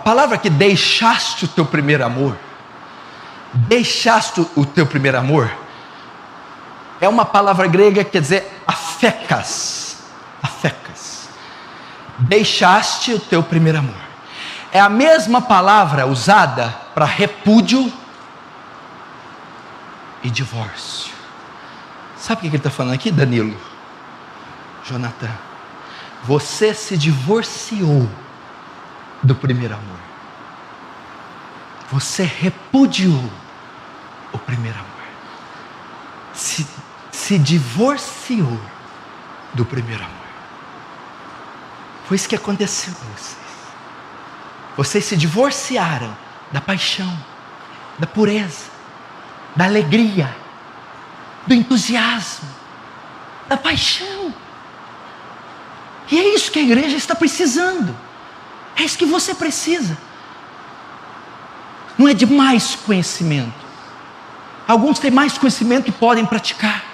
palavra que deixaste o teu primeiro amor, deixaste o teu primeiro amor, é uma palavra grega que quer dizer afecas, afecas. Deixaste o teu primeiro amor. É a mesma palavra usada para repúdio e divórcio. Sabe o que ele está falando aqui, Danilo? Jonathan, você se divorciou do primeiro amor. Você repudiou o primeiro amor. Se divorciou do primeiro amor. Foi isso que aconteceu com vocês. Vocês se divorciaram da paixão, da pureza, da alegria, do entusiasmo, da paixão. E é isso que a igreja está precisando. É isso que você precisa. Não é de mais conhecimento. Alguns têm mais conhecimento e podem praticar.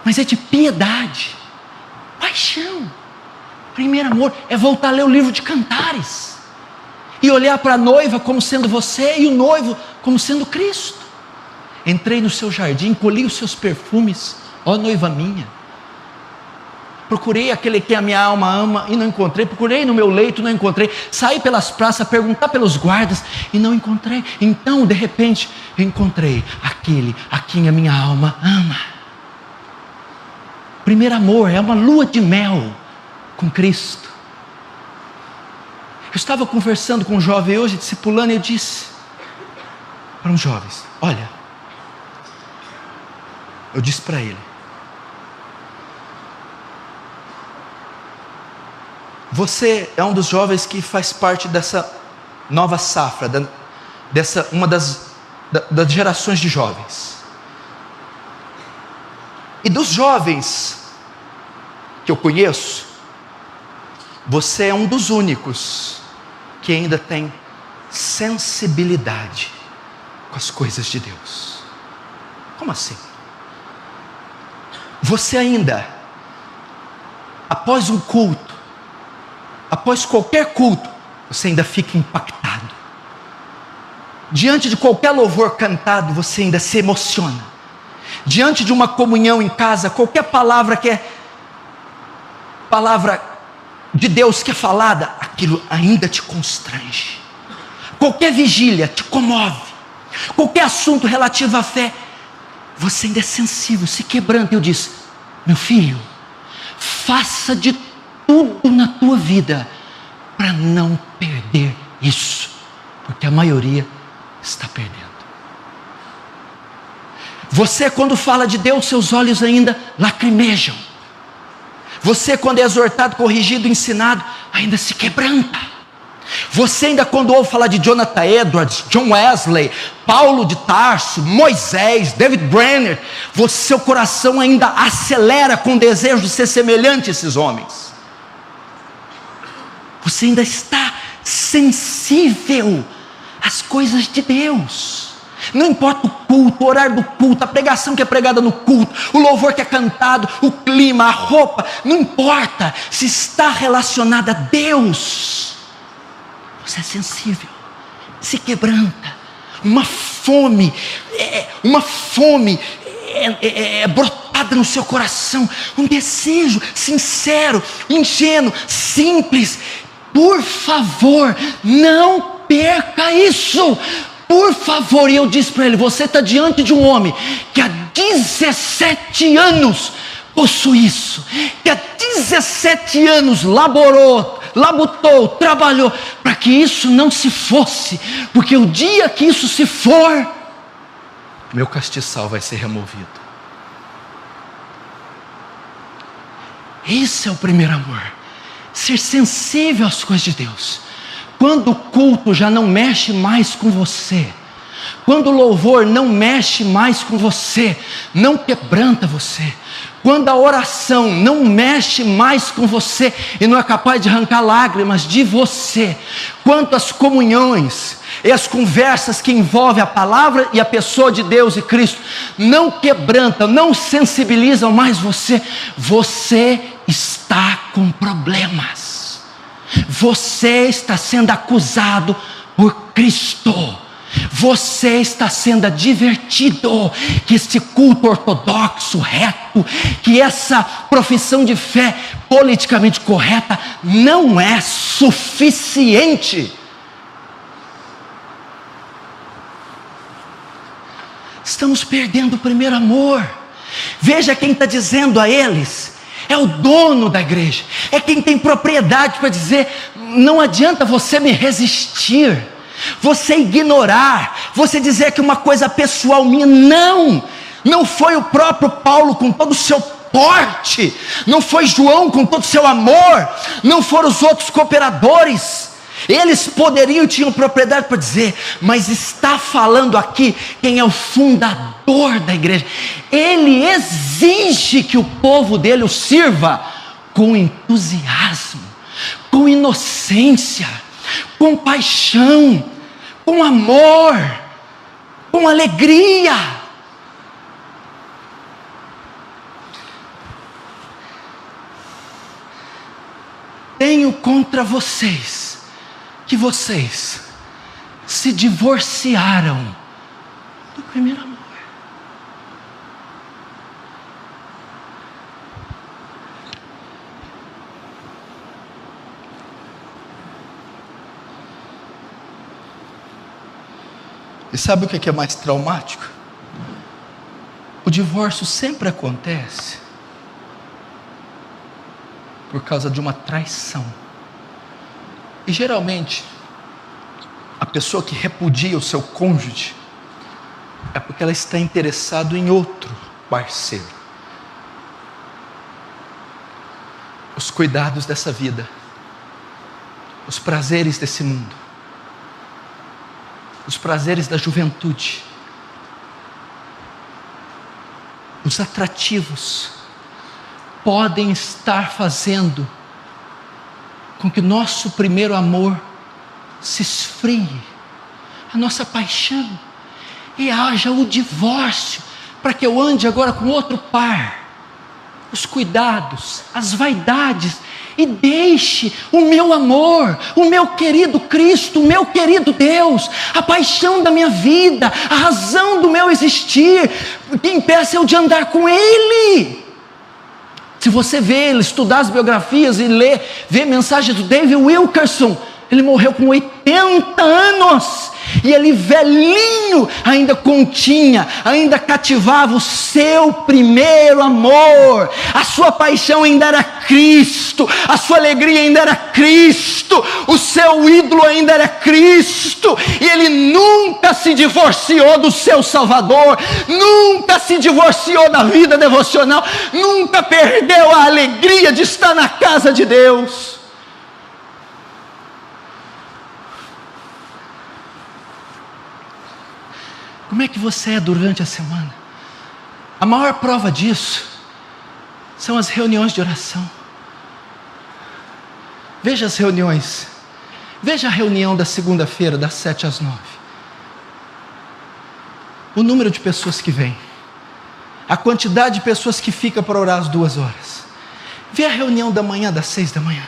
Mas é de piedade, paixão. Primeiro amor é voltar a ler o livro de Cantares. E olhar para a noiva como sendo você e o noivo como sendo Cristo. Entrei no seu jardim, colhi os seus perfumes, ó noiva minha. Procurei aquele que a minha alma ama e não encontrei. Procurei no meu leito e não encontrei. Saí pelas praças, perguntar pelos guardas e não encontrei. Então, de repente, eu encontrei aquele a quem a minha alma ama. Primeiro amor é uma lua de mel com Cristo. Eu estava conversando com um jovem hoje, discipulando, e eu disse para uns jovens: olha, eu disse para ele: você é um dos jovens que faz parte dessa nova safra, uma das gerações de jovens. E dos jovens que eu conheço, você é um dos únicos que ainda tem sensibilidade com as coisas de Deus. Como assim? Você ainda, após um culto, após qualquer culto, você ainda fica impactado. Diante de qualquer louvor cantado, você ainda se emociona. Diante de uma comunhão em casa, qualquer palavra que é palavra de Deus que é falada, aquilo ainda te constrange. Qualquer vigília te comove. Qualquer assunto relativo à fé, você ainda é sensível, se quebranta. Eu disse: meu filho, faça de tudo na tua vida para não perder isso, porque a maioria está perdendo. Você, quando fala de Deus, seus olhos ainda lacrimejam. Você, quando é exortado, corrigido, ensinado, ainda se quebranta. Você ainda, quando ouve falar de Jonathan Edwards, John Wesley, Paulo de Tarso, Moisés, David Brenner, seu coração ainda acelera com o desejo de ser semelhante a esses homens. Você ainda está sensível às coisas de Deus. Não importa o culto, o horário do culto, a pregação que é pregada no culto, o louvor que é cantado, o clima, a roupa, não importa, se está relacionado a Deus, você é sensível, se quebranta. Uma fome é brotada no seu coração, um desejo sincero, ingênuo, simples. Por favor, não perca isso. Por favor. E eu disse para ele: você está diante de um homem que há 17 anos possui isso, que há 17 anos labutou, trabalhou para que isso não se fosse, porque o dia que isso se for, meu castiçal vai ser removido. Esse é o primeiro amor, ser sensível às coisas de Deus. Quando o culto já não mexe mais com você, quando o louvor não mexe mais com você, não quebranta você, quando a oração não mexe mais com você e não é capaz de arrancar lágrimas de você, quando as comunhões e as conversas que envolvem a palavra e a pessoa de Deus e Cristo não quebrantam, não sensibilizam mais você, você está com problemas. Você está sendo acusado por Cristo. Você está sendo advertido que esse culto ortodoxo, reto, que essa profissão de fé politicamente correta não é suficiente. Estamos perdendo o primeiro amor. Veja quem está dizendo a eles. É o dono da igreja. É quem tem propriedade para dizer: não adianta você me resistir, você ignorar, você dizer que uma coisa pessoal minha. Não foi o próprio Paulo com todo o seu porte, não foi João com todo o seu amor, não foram os outros cooperadores. Eles poderiam, tinham propriedade para dizer, mas está falando aqui quem é o fundador da igreja. Ele exige que o povo dele o sirva com entusiasmo, com inocência, com paixão, com amor, com alegria. Tenho contra vocês que vocês se divorciaram do primeiro amor. E sabe o que é mais traumático? O divórcio sempre acontece por causa de uma traição. E geralmente, a pessoa que repudia o seu cônjuge é porque ela está interessada em outro parceiro. Os cuidados dessa vida, os prazeres desse mundo, os prazeres da juventude, os atrativos, podem estar fazendo com que nosso primeiro amor se esfrie, a nossa paixão, e haja o divórcio, para que eu ande agora com outro par. Os cuidados, as vaidades, e deixe o meu amor, o meu querido Cristo, o meu querido Deus, a paixão da minha vida, a razão do meu existir, que impeça eu de andar com Ele. Se você estudar as biografias e ver mensagens do David Wilkerson, ele morreu com 80 anos, e ele velhinho ainda continha, ainda cativava o seu primeiro amor. A sua paixão ainda era Cristo, a sua alegria ainda era Cristo, o seu ídolo ainda era Cristo, e ele nunca se divorciou do seu Salvador, nunca se divorciou da vida devocional, nunca perdeu a alegria de estar na casa de Deus. Como é que você é durante a semana? A maior prova disso são as reuniões de oração. Veja as reuniões. Veja a reunião da segunda-feira, das 7 às 9. O número de pessoas que vem. A quantidade de pessoas que fica para orar às 2 horas. Vê a reunião da manhã, das 6 da manhã.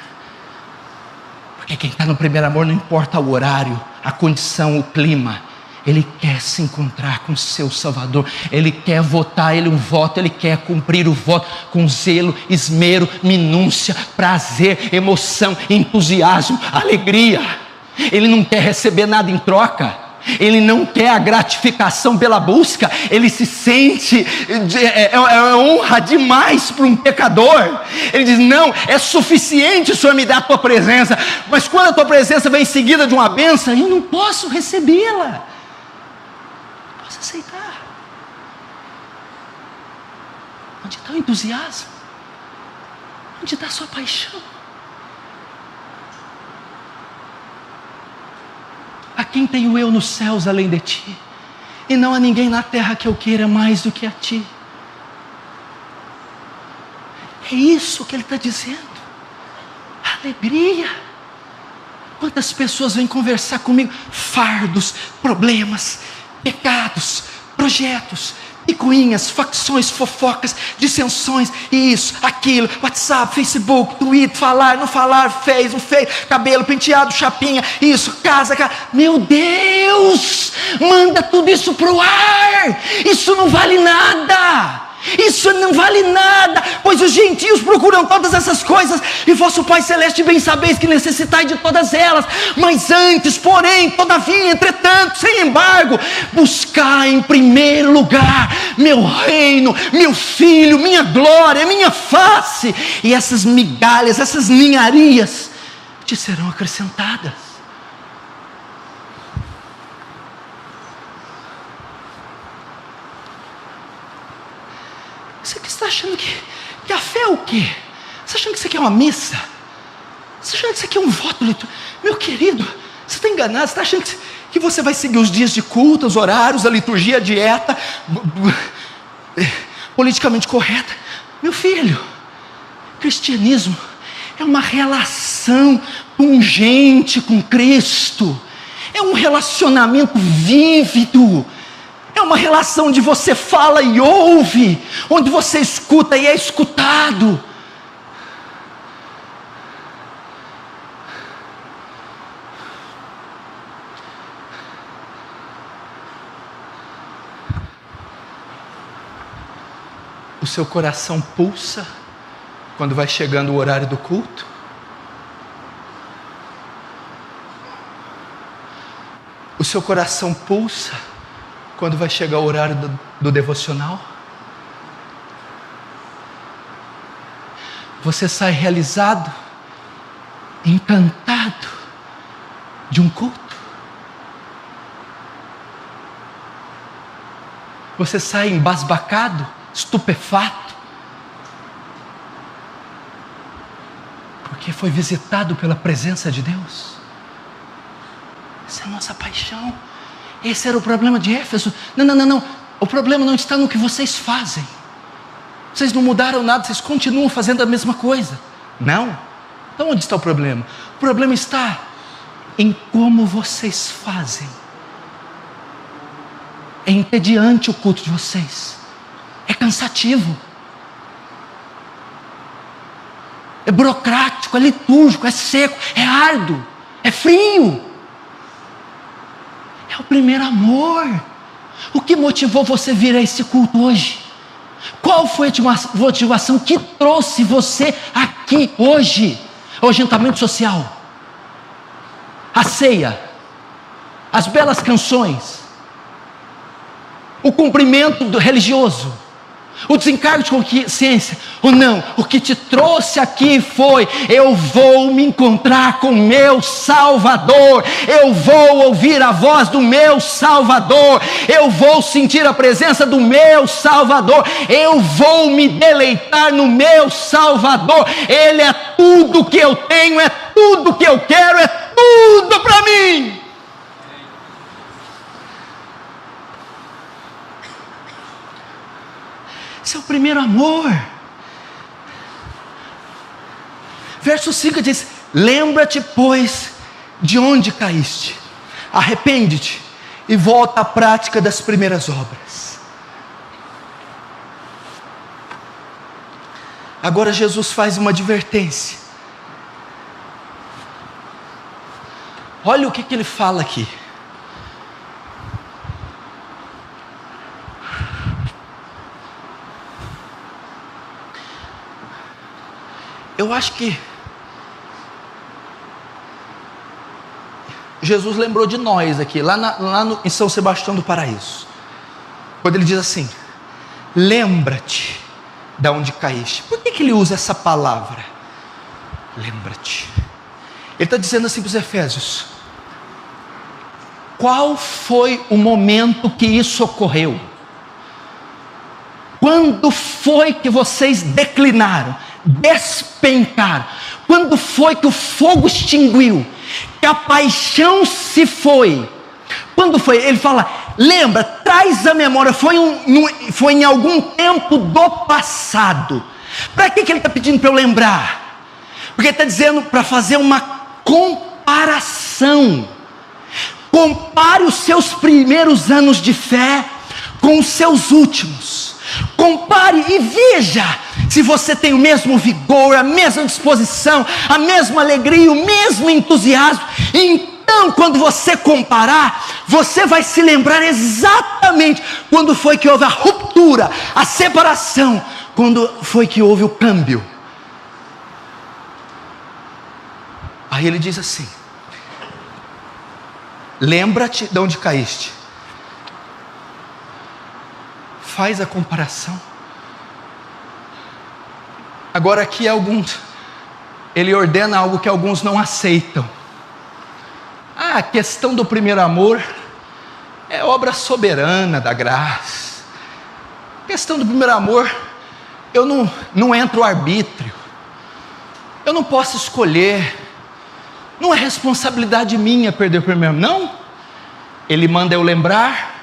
Porque quem está no primeiro amor, não importa o horário, a condição, o clima. Ele quer se encontrar com seu Salvador, ele quer votar, ele voto, ele quer cumprir o voto com zelo, esmero, minúcia, prazer, emoção, entusiasmo, alegria. Ele não quer receber nada em troca, ele não quer a gratificação pela busca, ele se sente, é honra demais para um pecador. Ele diz: não, é suficiente o Senhor me dar a tua presença, mas quando a tua presença vem seguida de uma bênção, eu não posso recebê-la. Aceitar. Onde está o entusiasmo? Onde está a sua paixão? A quem tenho eu nos céus além de ti? E não há ninguém na terra que eu queira mais do que a ti. É isso que ele está dizendo. Alegria. Quantas pessoas vêm conversar comigo? Fardos, problemas, pecados, projetos, picuinhas, facções, fofocas, dissensões, isso, aquilo, WhatsApp, Facebook, Twitter, falar, não fez, não fez, cabelo penteado, chapinha, isso, casa. Meu Deus, manda tudo isso pro ar. Isso não vale nada. Isso não vale nada, pois os gentios procuram todas essas coisas, e vosso Pai Celeste bem sabeis que necessitai de todas elas. Mas antes, porém, todavia, entretanto, sem embargo, buscai em primeiro lugar meu reino, meu filho, minha glória, minha face, e essas migalhas, essas ninharias te serão acrescentadas. Você que está achando que a fé é o quê? Você está achando que isso aqui é uma missa? Você está achando que isso aqui é um voto litúrgico? Meu querido, você está enganado. Você está achando que você vai seguir os dias de culto, os horários, a liturgia, a dieta politicamente correta? Meu filho, cristianismo é uma relação pungente com Cristo. É um relacionamento vívido. É uma relação onde você fala e ouve, onde você escuta e é escutado. O seu coração pulsa quando vai chegando o horário do culto? O seu coração pulsa quando vai chegar o horário do devocional? Você sai realizado, encantado de um culto? Você sai embasbacado, estupefato, porque foi visitado pela presença de Deus? Essa é a nossa paixão. Esse era o problema de Éfeso. Não. O problema não está no que vocês fazem. Vocês não mudaram nada, vocês continuam fazendo a mesma coisa. Não. Então onde está o problema? O problema está em como vocês fazem. É entediante o culto de vocês. É cansativo. É burocrático, é litúrgico, é seco, é árduo, é frio. É o primeiro amor. O que motivou você vir a esse culto hoje? Qual foi a motivação que trouxe você aqui hoje? O agentamento social, a ceia, as belas canções, o cumprimento religioso, o desencargo de consciência, ou não? O que te trouxe aqui foi: eu vou me encontrar com meu Salvador, eu vou ouvir a voz do meu Salvador, eu vou sentir a presença do meu Salvador, eu vou me deleitar no meu Salvador. Ele é tudo que eu tenho, é tudo que eu quero, é tudo para mim. Esse é o primeiro amor. Verso 5 diz: lembra-te, pois, de onde caíste, arrepende-te e volta à prática das primeiras obras. Agora Jesus faz uma advertência. Olha o que ele fala aqui. Eu acho que Jesus lembrou de nós aqui, em São Sebastião do Paraíso, quando ele diz assim: lembra-te de onde caíste. Por que ele usa essa palavra? Lembra-te. Ele está dizendo assim para os Efésios: qual foi o momento que isso ocorreu? Quando foi que vocês declinaram, despencaram? Quando foi que o fogo extinguiu, que a paixão se foi? Quando foi? Ele fala: lembra, traz a memória. Foi em algum tempo do passado. Para que ele está pedindo para eu lembrar? Porque ele está dizendo para fazer uma comparação. Compare os seus primeiros anos de fé com com os seus últimos. Compare e veja se você tem o mesmo vigor, a mesma disposição, a mesma alegria, o mesmo entusiasmo. Então, quando você comparar, você vai se lembrar exatamente quando foi que houve a ruptura, a separação, quando foi que houve o câmbio. Aí ele diz assim: lembra-te de onde caíste. Faz a comparação. Agora aqui ele ordena algo que alguns não aceitam. A questão do primeiro amor é obra soberana da graça. A questão do primeiro amor, eu não entro o arbítrio. Eu não posso escolher. Não é responsabilidade minha perder o primeiro amor. Não. Ele manda eu lembrar.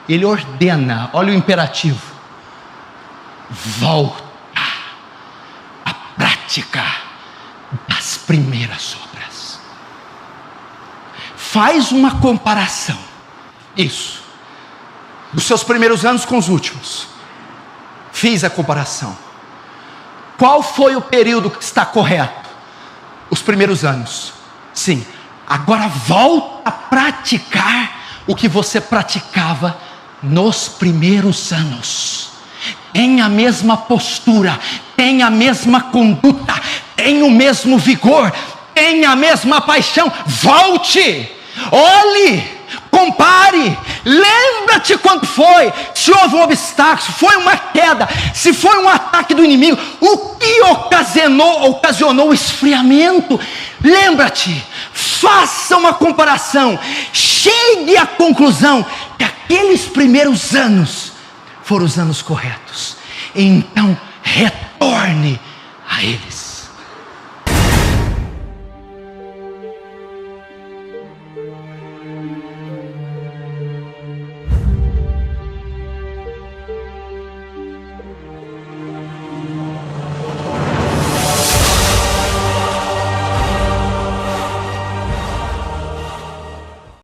Ele ordena, olha o imperativo: volta à prática das primeiras obras. Faz uma comparação, isso, dos seus primeiros anos com os últimos. Fiz a comparação. Qual foi o período que está correto? Os primeiros anos. Sim. Agora volta a praticar o que você praticava nos primeiros anos. Tem a mesma postura, tem a mesma conduta, tem o mesmo vigor, tem a mesma paixão. Volte, olhe, compare, lembra-te quando foi, se houve um obstáculo, se foi uma queda, se foi um ataque do inimigo, o que ocasionou o esfriamento. Lembra-te, faça uma comparação, chegue à conclusão que aqueles primeiros anos foram os anos corretos. Então retorne a eles.